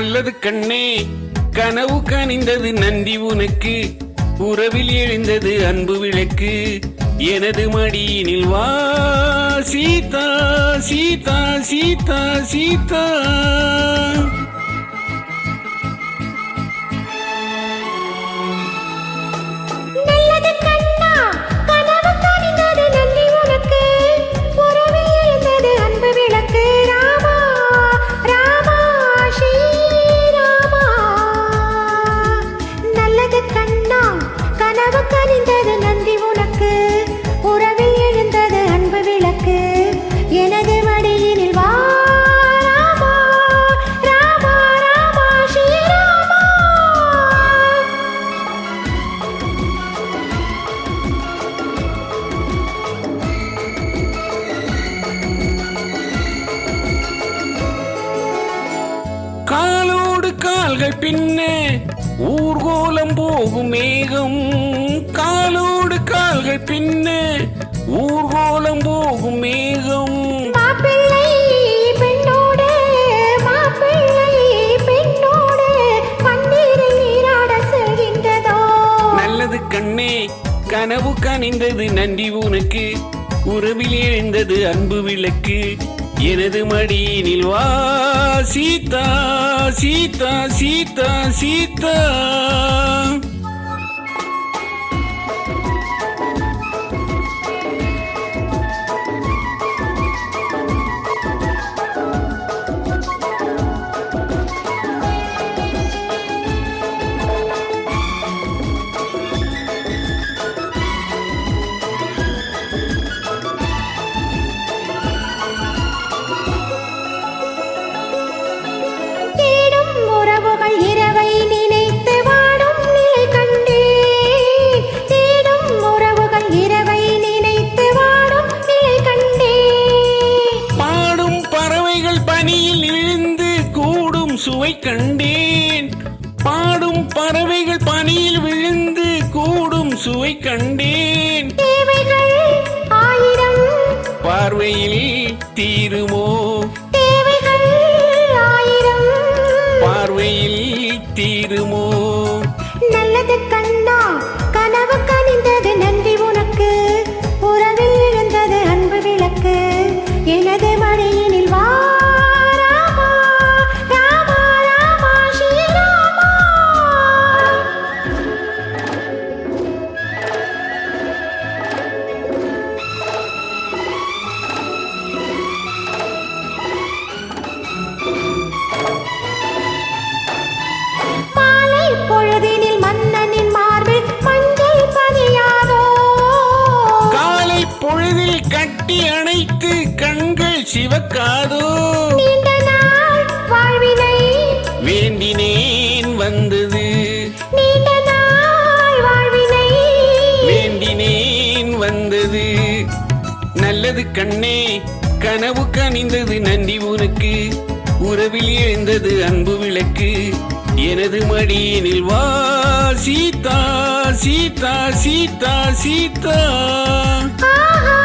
நல்லது கண்ணே கனவு கனிந்தது நன்றி உனக்கு உறவில் எழுந்தது அன்பு விளக்கு எனது மடியினில் வா சீதா சீதா சீதா சீதா காலோடு கால்கள் பின்னே ஊர்கோலம் போகும் மேகம் காலோடு கால்கள் பின்னே ஊர்கோலம் போகும் மேகம் மாப்பிள்ளை பெண்ணோடு பன்னீரில் நீராட செல்கின்றதோ நல்லது கண்ணே கனவு கனிந்தது நன்றி உனக்கு உறவில் எழுந்தது அன்பு விளக்கு எனது மடியினில் வா சீதா சீதா சீதா சீதா சுவை கண்டேன் பாடும் பறவைகள் பனியில் விழுந்து கூடும் சுவை கண்டேன் தேவைகள் ஆயிரம் பார்வையில் தீருமோ தேவைகள் ஆயிரம் பார்வையில் தீருமோ நல்லது கண்ணா கனவு கனிந்தது நன்றி உனக்கு உறவில் எழுந்தது அன்பு விளக்கு எனது மடியினில் வா பொழுதினில் மன்னனின் மார்பில் மஞ்சள் பதியாதோ காலை பொழுதில் கட்டி அணைத்து கண்கள் சிவக்காதோ நீண்ட நாள் வாழ்வினை வேண்டினேன் வந்தது நீண்ட நாள் வாழ்வினை வேண்டினேன் வந்தது நல்லது கண்ணே கனவு கனிந்தது நன்றி உனக்கு உறவில் எழுந்தது அன்பு விளக்கு எனது மடியினில் வா சீதா சீதா சீதா சீதா ஆஹா